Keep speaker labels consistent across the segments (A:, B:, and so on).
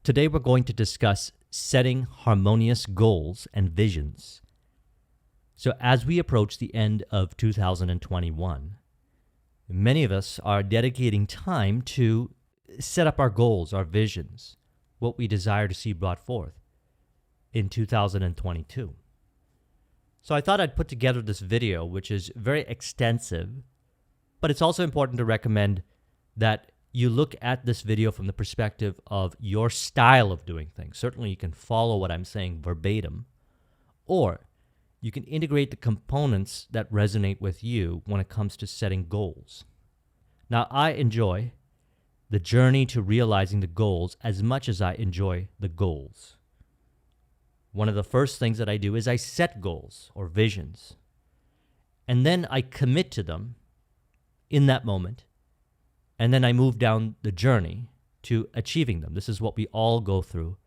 A: Today we're going to discuss setting harmonious goals and visions. So as we approach the end of 2021, many of us are dedicating time to set up our goals, our visions, what we desire to see brought forth in 2022. So I thought I'd put together this video, which is very extensive, but it's also important to recommend that you look at this video from the perspective of your style of doing things. Certainly you can follow what I'm saying verbatim, or you can integrate the components that resonate with you when it comes to setting goals. Now, I enjoy the journey to realizing the goals as much as I enjoy the goals. One of the first things that I do is I set goals or visions, and then I commit to them in that moment. And then I move down the journey to achieving them. This is what we all go through.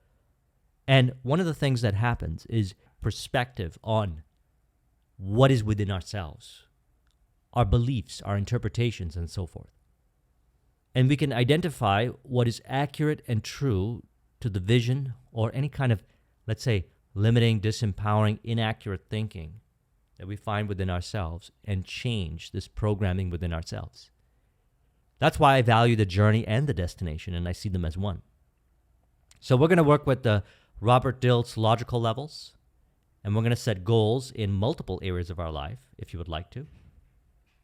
A: And one of the things that happens is perspective on what is within ourselves, our beliefs, our interpretations, and so forth. And we can identify what is accurate and true to the vision or any kind of, let's say, limiting, disempowering, inaccurate thinking that we find within ourselves and change this programming within ourselves. That's why I value the journey and the destination, and I see them as one. So we're going to work with the Robert Dilts logical levels, and we're going to set goals in multiple areas of our life, if you would like to,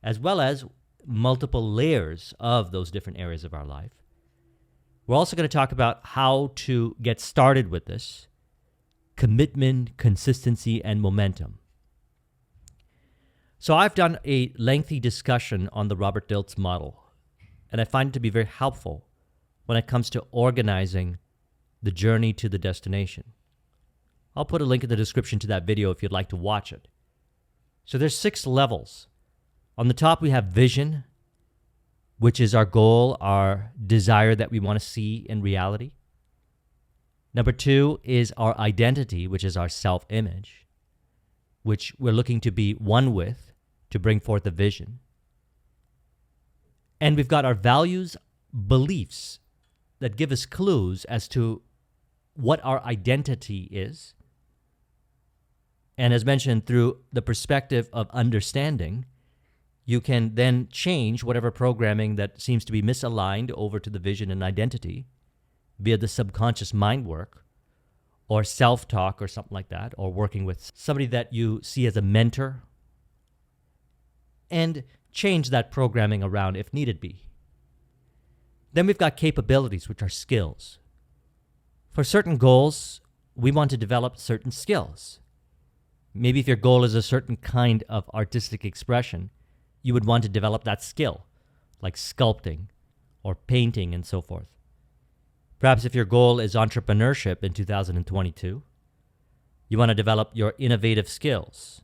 A: as well as multiple layers of those different areas of our life. We're also going to talk about how to get started with this: commitment, consistency, and momentum. So I've done a lengthy discussion on the Robert Dilts model, and I find it to be very helpful when it comes to organizing the journey to the destination. I'll put a link in the description to that video if you'd like to watch it. So there's 6 levels. On the top, we have vision, which is our goal, our desire that we want to see in reality. Number 2 is our identity, which is our self-image, which we're looking to be one with to bring forth the vision. And we've got our values, beliefs that give us clues as to what our identity is. And as mentioned, through the perspective of understanding, you can then change whatever programming that seems to be misaligned over to the vision and identity via the subconscious mind work or self-talk or something like that, or working with somebody that you see as a mentor, and change that programming around if needed be. Then we've got capabilities, which are skills. For certain goals, we want to develop certain skills. Maybe if your goal is a certain kind of artistic expression, you would want to develop that skill, like sculpting or painting and so forth. Perhaps if your goal is entrepreneurship in 2022, you want to develop your innovative skills,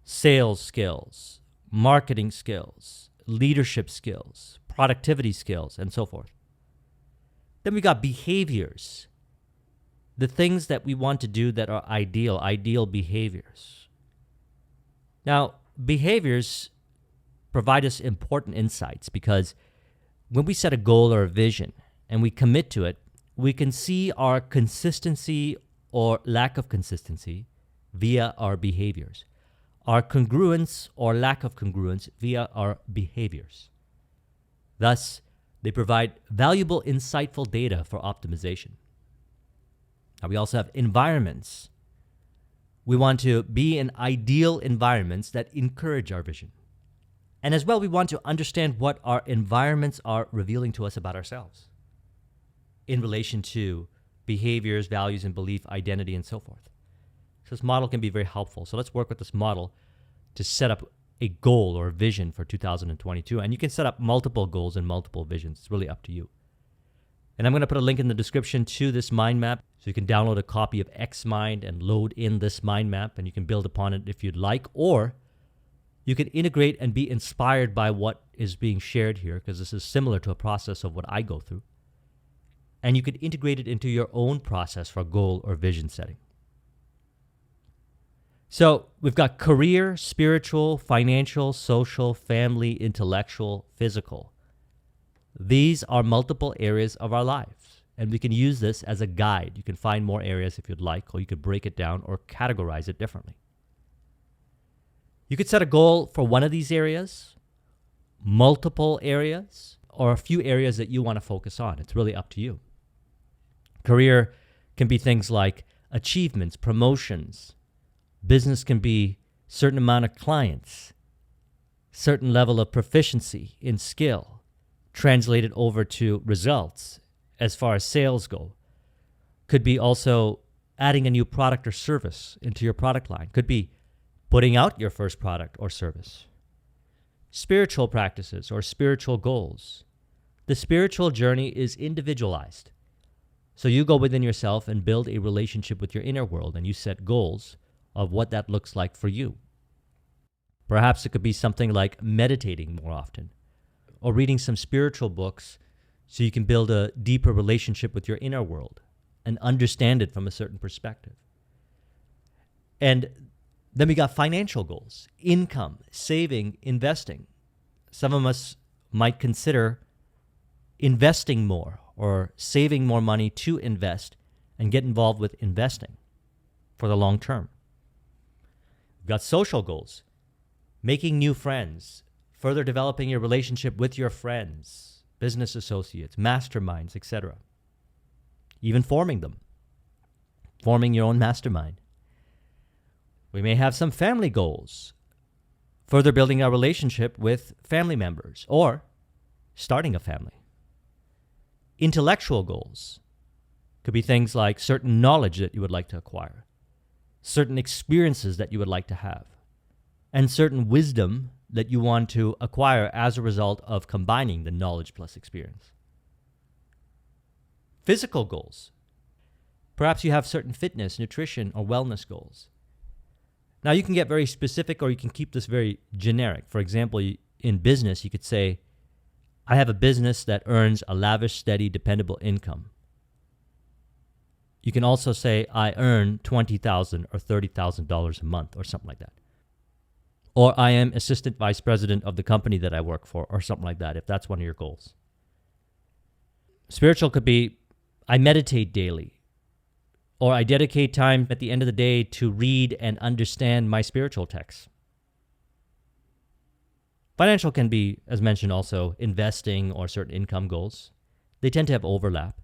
A: sales skills, marketing skills, leadership skills, productivity skills, and so forth. Then we got behaviors, the things that we want to do that are ideal behaviors. Now, behaviors provide us important insights because when we set a goal or a vision and we commit to it, we can see our consistency or lack of consistency via our behaviors, our congruence or lack of congruence via our behaviors. Thus, they provide valuable, insightful data for optimization. Now, we also have environments. We want to be in ideal environments that encourage our vision. And as well, we want to understand what our environments are revealing to us about ourselves in relation to behaviors, values, and belief, identity, and so forth. So this model can be very helpful. So let's work with this model to set up a goal or a vision for 2022. And you can set up multiple goals and multiple visions. It's really up to you. And I'm going to put a link in the description to this mind map, so you can download a copy of X-Mind and load in this mind map, and you can build upon it if you'd like, or you can integrate and be inspired by what is being shared here, because this is similar to a process of what I go through. And you can integrate it into your own process for goal or vision setting. So we've got career, spiritual, financial, social, family, intellectual, physical. These are multiple areas of our lives. And we can use this as a guide. You can find more areas if you'd like, or you could break it down or categorize it differently. You could set a goal for one of these areas, multiple areas, or a few areas that you want to focus on. It's really up to you. Career can be things like achievements, promotions. Business can be certain amount of clients, certain level of proficiency in skill, translated over to results as far as sales go. Could be also adding a new product or service into your product line. Could be putting out your first product or service. Spiritual practices or spiritual goals. The spiritual journey is individualized. So you go within yourself and build a relationship with your inner world, and you set goals of what that looks like for you. Perhaps it could be something like meditating more often, or reading some spiritual books so you can build a deeper relationship with your inner world and understand it from a certain perspective. And then we got financial goals, income, saving, investing. Some of us might consider investing more or saving more money to invest and get involved with investing for the long term. We've got social goals, making new friends, further developing your relationship with your friends, business associates, masterminds, etc. Even forming them, forming your own mastermind. We may have some family goals, further building our relationship with family members or starting a family. Intellectual goals could be things like certain knowledge that you would like to acquire, certain experiences that you would like to have, and certain wisdom that you want to acquire as a result of combining the knowledge plus experience. Physical goals. Perhaps you have certain fitness, nutrition, or wellness goals. Now, you can get very specific or you can keep this very generic. For example, in business, you could say, I have a business that earns a lavish, steady, dependable income. You can also say, I earn $20,000 or $30,000 a month or something like that. Or I am assistant vice president of the company that I work for or something like that, if that's one of your goals. Spiritual could be, I meditate daily. Or I dedicate time at the end of the day to read and understand my spiritual texts. Financial can be, as mentioned, also investing or certain income goals. They tend to have overlap.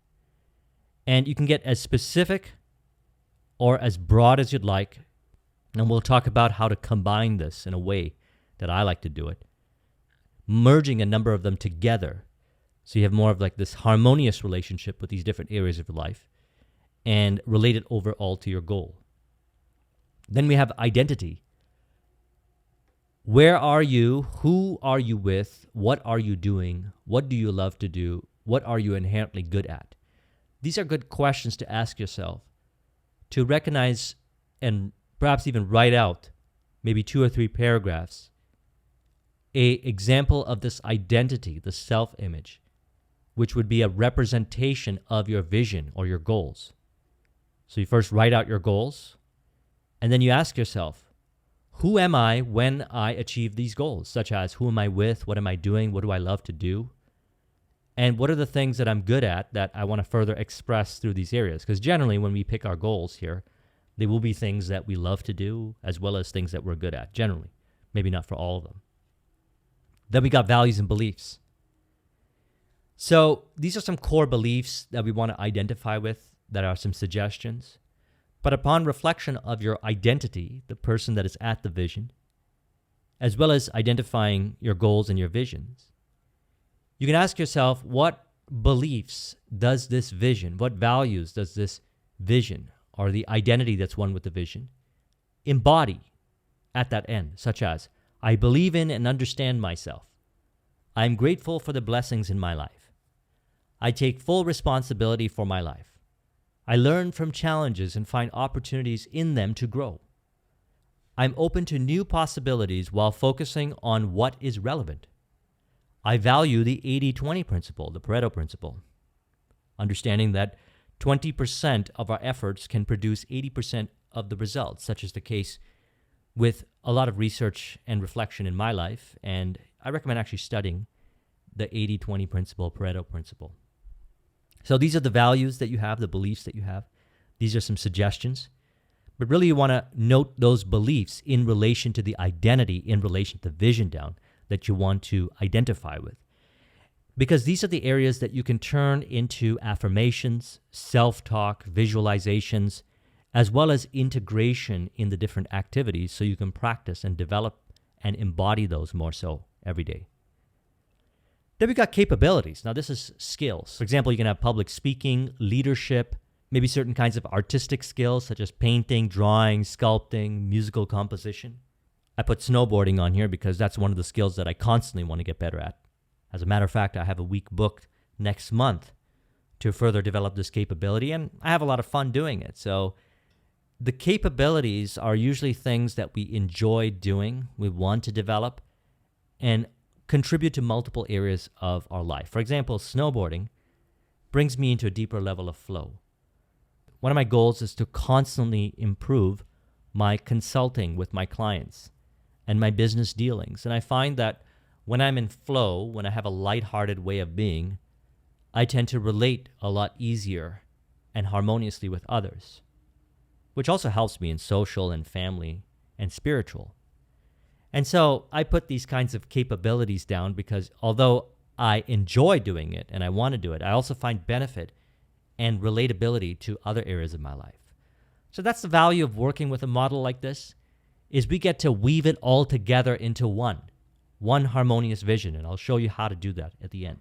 A: And you can get as specific or as broad as you'd like. And we'll talk about how to combine this in a way that I like to do it, merging a number of them together so you have more of like this harmonious relationship with these different areas of your life and relate it overall to your goal. Then we have identity. Where are you? Who are you with? What are you doing? What do you love to do? What are you inherently good at? These are good questions to ask yourself, to recognize and perhaps even write out maybe 2 or 3 paragraphs, an example of this identity, the self-image, which would be a representation of your vision or your goals. So you first write out your goals, and then you ask yourself, who am I when I achieve these goals? Such as, who am I with? What am I doing? What do I love to do? And what are the things that I'm good at that I want to further express through these areas? Because generally, when we pick our goals here, they will be things that we love to do as well as things that we're good at, generally. Maybe not for all of them. Then we got values and beliefs. So these are some core beliefs that we want to identify with, that are some suggestions. But upon reflection of your identity, the person that is at the vision, as well as identifying your goals and your visions, you can ask yourself, what beliefs does this vision, what values does this vision, or the identity that's one with the vision, embody at that end, such as, I believe in and understand myself. I am grateful for the blessings in my life. I take full responsibility for my life. I learn from challenges and find opportunities in them to grow. I'm open to new possibilities while focusing on what is relevant. I value the 80-20 principle, the Pareto principle, understanding that 20% of our efforts can produce 80% of the results, such is the case with a lot of research and reflection in my life, and I recommend actually studying the 80-20 principle, Pareto principle. So these are the values that you have, the beliefs that you have. These are some suggestions. But really you want to note those beliefs in relation to the identity, in relation to the vision down that you want to identify with. Because these are the areas that you can turn into affirmations, self-talk, visualizations, as well as integration in the different activities so you can practice and develop and embody those more so every day. Then we've got capabilities. Now this is skills. For example, you can have public speaking, leadership, maybe certain kinds of artistic skills such as painting, drawing, sculpting, musical composition. I put snowboarding on here because that's one of the skills that I constantly want to get better at. As a matter of fact, I have a week booked next month to further develop this capability, and I have a lot of fun doing it. So the capabilities are usually things that we enjoy doing, we want to develop, and contribute to multiple areas of our life. For example, snowboarding brings me into a deeper level of flow. One of my goals is to constantly improve my consulting with my clients and my business dealings. And I find that when I'm in flow, when I have a lighthearted way of being, I tend to relate a lot easier and harmoniously with others, which also helps me in social and family and spiritual. And so I put these kinds of capabilities down because although I enjoy doing it and I want to do it, I also find benefit and relatability to other areas of my life. So that's the value of working with a model like this, is we get to weave it all together into one harmonious vision, and I'll show you how to do that at the end.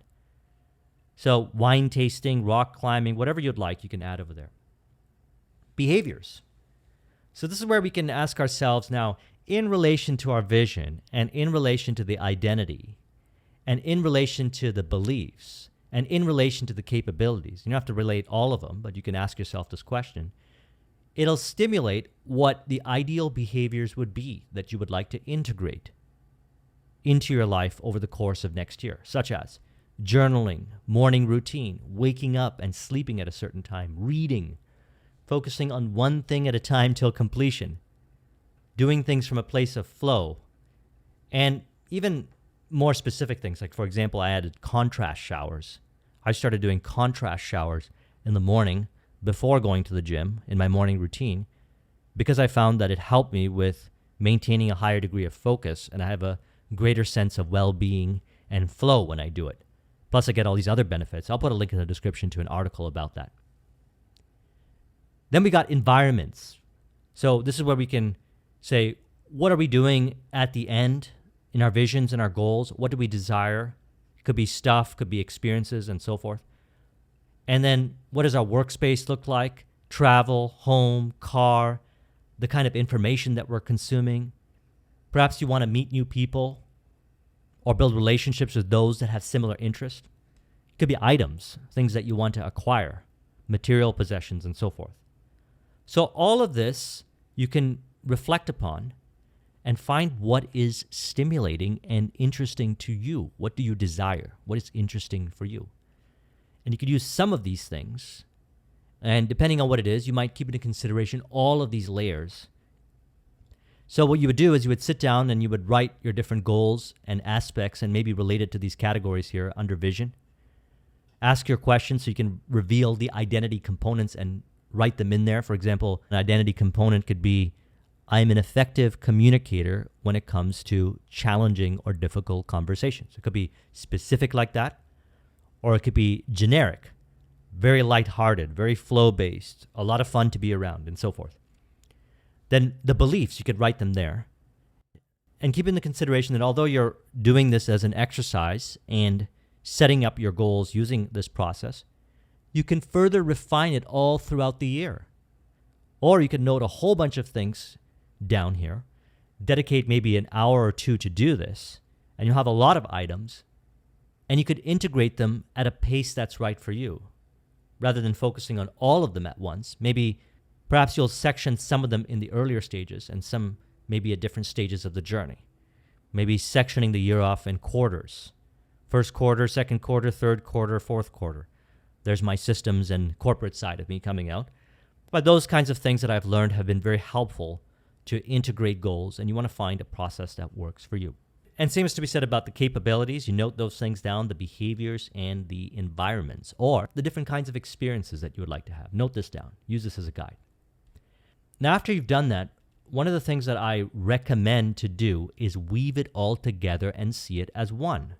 A: So wine tasting, rock climbing, whatever you'd like, you can add over there. Behaviors. So this is where we can ask ourselves now, in relation to our vision and in relation to the identity and in relation to the beliefs and in relation to the capabilities, you don't have to relate all of them, but you can ask yourself this question. It'll stimulate what the ideal behaviors would be that you would like to integrate into your life over the course of next year, such as journaling, morning routine, waking up and sleeping at a certain time, reading, focusing on one thing at a time till completion, doing things from a place of flow, and even more specific things. Like, for example, I added contrast showers. I started doing contrast showers in the morning before going to the gym in my morning routine because I found that it helped me with maintaining a higher degree of focus, and I have a greater sense of well-being and flow when I do it. Plus, I get all these other benefits. I'll put a link in the description to an article about that. Then we got environments. So this is where we can say, what are we doing at the end in our visions and our goals? What do we desire? It could be stuff, could be experiences, and so forth. And then what does our workspace look like? Travel, home, car, the kind of information that we're consuming. Perhaps you want to meet new people or build relationships with those that have similar interests. It could be items, things that you want to acquire, material possessions, and so forth. So all of this you can reflect upon and find what is stimulating and interesting to you. What do you desire? What is interesting for you? And you could use some of these things, and depending on what it is, you might keep into consideration all of these layers. So what you would do is you would sit down and you would write your different goals and aspects and maybe relate it to these categories here under vision. Ask your questions so you can reveal the identity components and write them in there. For example, an identity component could be, I'm an effective communicator when it comes to challenging or difficult conversations. It could be specific like that, or it could be generic, very lighthearted, very flow-based, a lot of fun to be around, and so forth. Then the beliefs, you could write them there. And keep in the consideration that although you're doing this as an exercise and setting up your goals using this process, you can further refine it all throughout the year. Or you can note a whole bunch of things down here, dedicate maybe an hour or two to do this, and you'll have a lot of items, and you could integrate them at a pace that's right for you, rather than focusing on all of them at once. Perhaps you'll section some of them in the earlier stages and some maybe at different stages of the journey. Maybe sectioning the year off in quarters. First quarter, second quarter, third quarter, fourth quarter. There's my systems and corporate side of me coming out. But those kinds of things that I've learned have been very helpful to integrate goals, and you want to find a process that works for you. And same is to be said about the capabilities. You note those things down, the behaviors and the environments, or the different kinds of experiences that you would like to have. Note this down. Use this as a guide. Now, after you've done that, one of the things that I recommend to do is weave it all together and see it as one.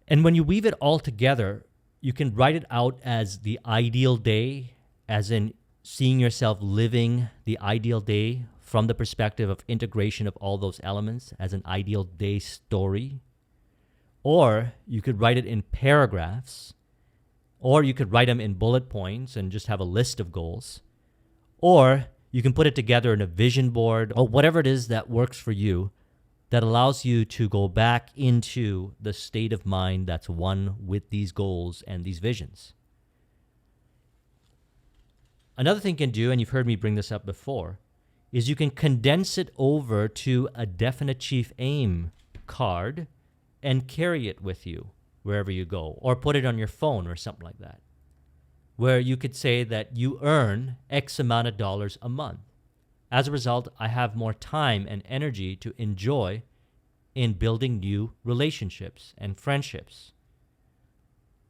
A: And when you weave it all together, you can write it out as the ideal day, as in seeing yourself living the ideal day from the perspective of integration of all those elements as an ideal day story. Or you could write it in paragraphs, or you could write them in bullet points and just have a list of goals. Or you can put it together in a vision board or whatever it is that works for you that allows you to go back into the state of mind that's one with these goals and these visions. Another thing you can do, and you've heard me bring this up before, is you can condense it over to a definite chief aim card and carry it with you wherever you go, or put it on your phone or something like that, where you could say that you earn X amount of dollars a month. As a result, I have more time and energy to enjoy in building new relationships and friendships.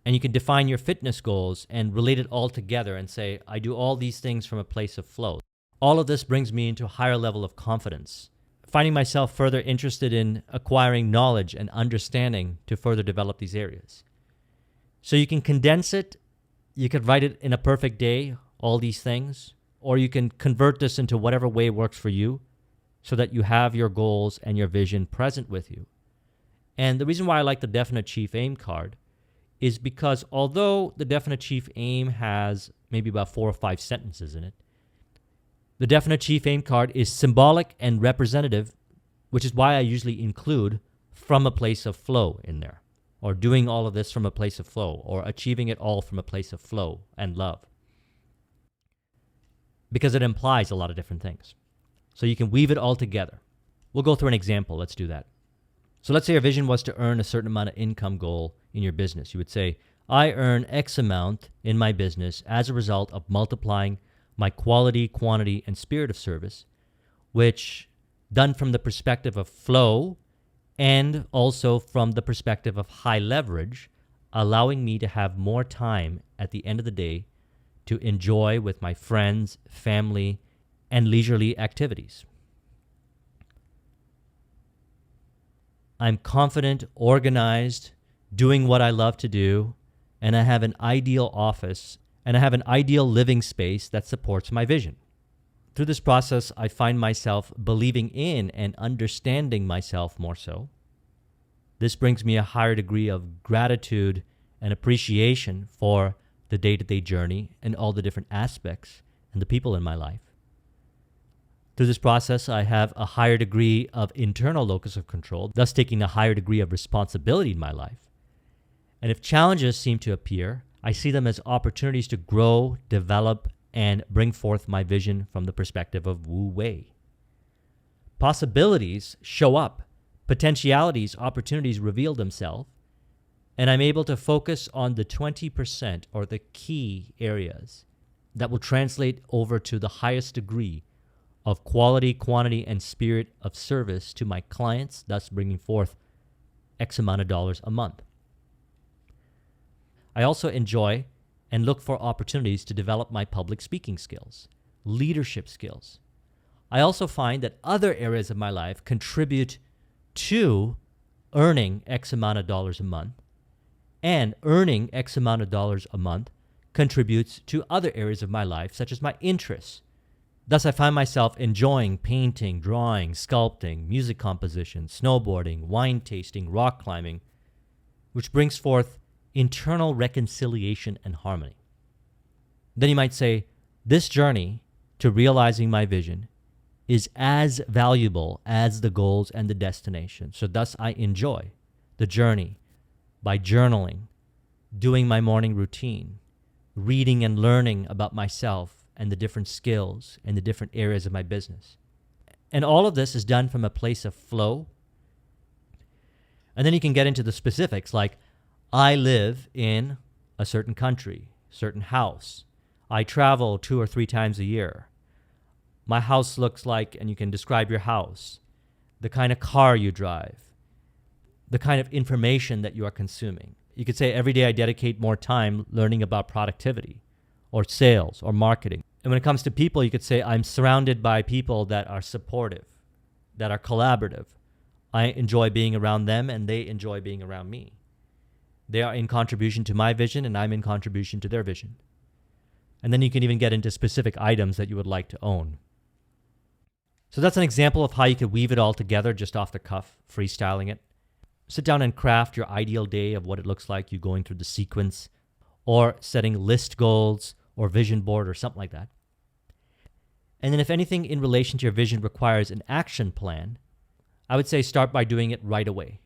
A: And you can define your fitness goals and relate it all together and say, I do all these things from a place of flow. All of this brings me into a higher level of confidence, finding myself further interested in acquiring knowledge and understanding to further develop these areas. So you can condense it. You could write it in a perfect day, all these things, or you can convert this into whatever way works for you so that you have your goals and your vision present with you. And the reason why I like the Definite Chief Aim card is because although the Definite Chief Aim has maybe about 4 or 5 sentences in it, the Definite Chief Aim card is symbolic and representative, which is why I usually include from a place of flow in there, or doing all of this from a place of flow, or achieving it all from a place of flow and love, because it implies a lot of different things. So you can weave it all together. We'll go through an example. Let's do that. So let's say your vision was to earn a certain amount of income goal in your business. You would say, I earn X amount in my business as a result of multiplying my quality, quantity, and spirit of service, which done from the perspective of flow and also from the perspective of high leverage, allowing me to have more time at the end of the day to enjoy with my friends, family, and leisurely activities. I'm confident, organized, doing what I love to do, and I have an ideal office, and I have an ideal living space that supports my vision. Through this process, I find myself believing in and understanding myself more so. This brings me a higher degree of gratitude and appreciation for the day-to-day journey and all the different aspects and the people in my life. Through this process, I have a higher degree of internal locus of control, thus taking a higher degree of responsibility in my life. And if challenges seem to appear, I see them as opportunities to grow, develop, and bring forth my vision from the perspective of Wu Wei. Possibilities show up, potentialities, opportunities reveal themselves, and I'm able to focus on the 20% or the key areas that will translate over to the highest degree of quality, quantity, and spirit of service to my clients, thus bringing forth X amount of dollars a month. I also enjoy and look for opportunities to develop my public speaking skills, leadership skills. I also find that other areas of my life contribute to earning X amount of dollars a month, and earning X amount of dollars a month contributes to other areas of my life, such as my interests. Thus, I find myself enjoying painting, drawing, sculpting, music composition, snowboarding, wine tasting, rock climbing, which brings forth internal reconciliation and harmony. Then you might say, this journey to realizing my vision is as valuable as the goals and the destination. So thus I enjoy the journey by journaling, doing my morning routine, reading and learning about myself and the different skills and the different areas of my business. And all of this is done from a place of flow. And then you can get into the specifics, like I live in a certain country, certain house. I travel 2 or 3 times a year. My house looks like, and you can describe your house, the kind of car you drive, the kind of information that you are consuming. You could say every day I dedicate more time learning about productivity or sales or marketing. And when it comes to people, you could say I'm surrounded by people that are supportive, that are collaborative. I enjoy being around them and they enjoy being around me. They are in contribution to my vision and I'm in contribution to their vision. And then you can even get into specific items that you would like to own. So that's an example of how you could weave it all together just off the cuff, freestyling it. Sit down and craft your ideal day of what it looks like, you going through the sequence, or setting list goals or vision board or something like that. And then if anything in relation to your vision requires an action plan, I would say start by doing it right away.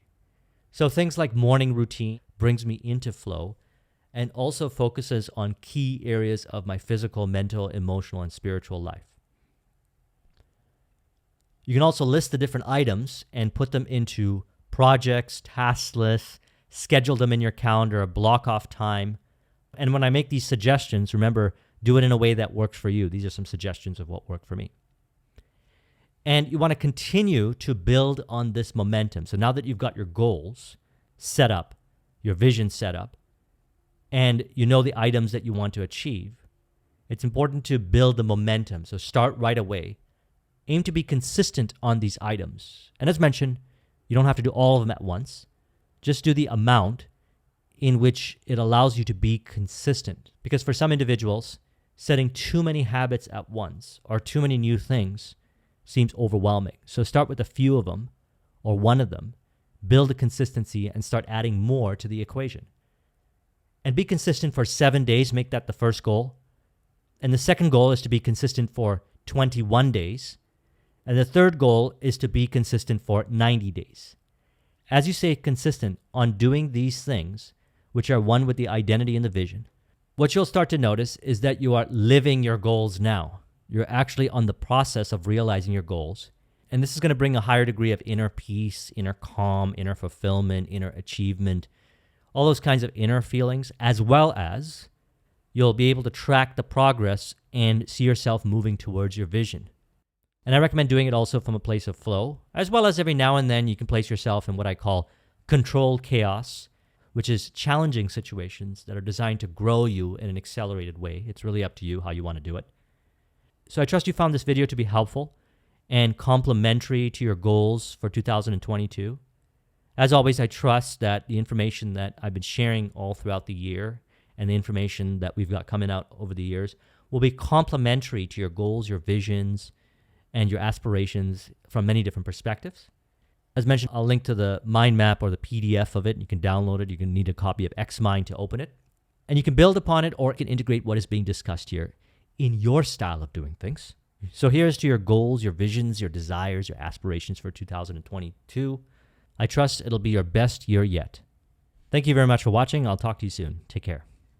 A: So things like morning routine brings me into flow and also focuses on key areas of my physical, mental, emotional, and spiritual life. You can also list the different items and put them into projects, task lists, schedule them in your calendar, block off time. And when I make these suggestions, remember, do it in a way that works for you. These are some suggestions of what worked for me. And you want to continue to build on this momentum. So now that you've got your goals set up, your vision set up, and you know the items that you want to achieve, it's important to build the momentum. So start right away. Aim to be consistent on these items. And as mentioned, you don't have to do all of them at once. Just do the amount in which it allows you to be consistent. Because for some individuals, setting too many habits at once or too many new things seems overwhelming. So start with a few of them or one of them, build a consistency and start adding more to the equation. And be consistent for 7 days, make that the first goal. And the second goal is to be consistent for 21 days. And the third goal is to be consistent for 90 days. As you stay consistent on doing these things, which are one with the identity and the vision, what you'll start to notice is that you are living your goals now. You're actually on the process of realizing your goals. And this is going to bring a higher degree of inner peace, inner calm, inner fulfillment, inner achievement, all those kinds of inner feelings, as well as you'll be able to track the progress and see yourself moving towards your vision. And I recommend doing it also from a place of flow, as well as every now and then you can place yourself in what I call controlled chaos, which is challenging situations that are designed to grow you in an accelerated way. It's really up to you how you want to do it. So I trust you found this video to be helpful and complementary to your goals for 2022. As always, I trust that the information that I've been sharing all throughout the year and the information that we've got coming out over the years will be complementary to your goals, your visions, and your aspirations from many different perspectives. As mentioned, I'll link to the mind map or the PDF of it. You can download it. You can need a copy of Xmind to open it. And you can build upon it or you can integrate what is being discussed here in your style of doing things. So here's to your goals, your visions, your desires, your aspirations for 2022. I trust it'll be your best year yet. Thank you very much for watching. I'll talk to you soon. Take care.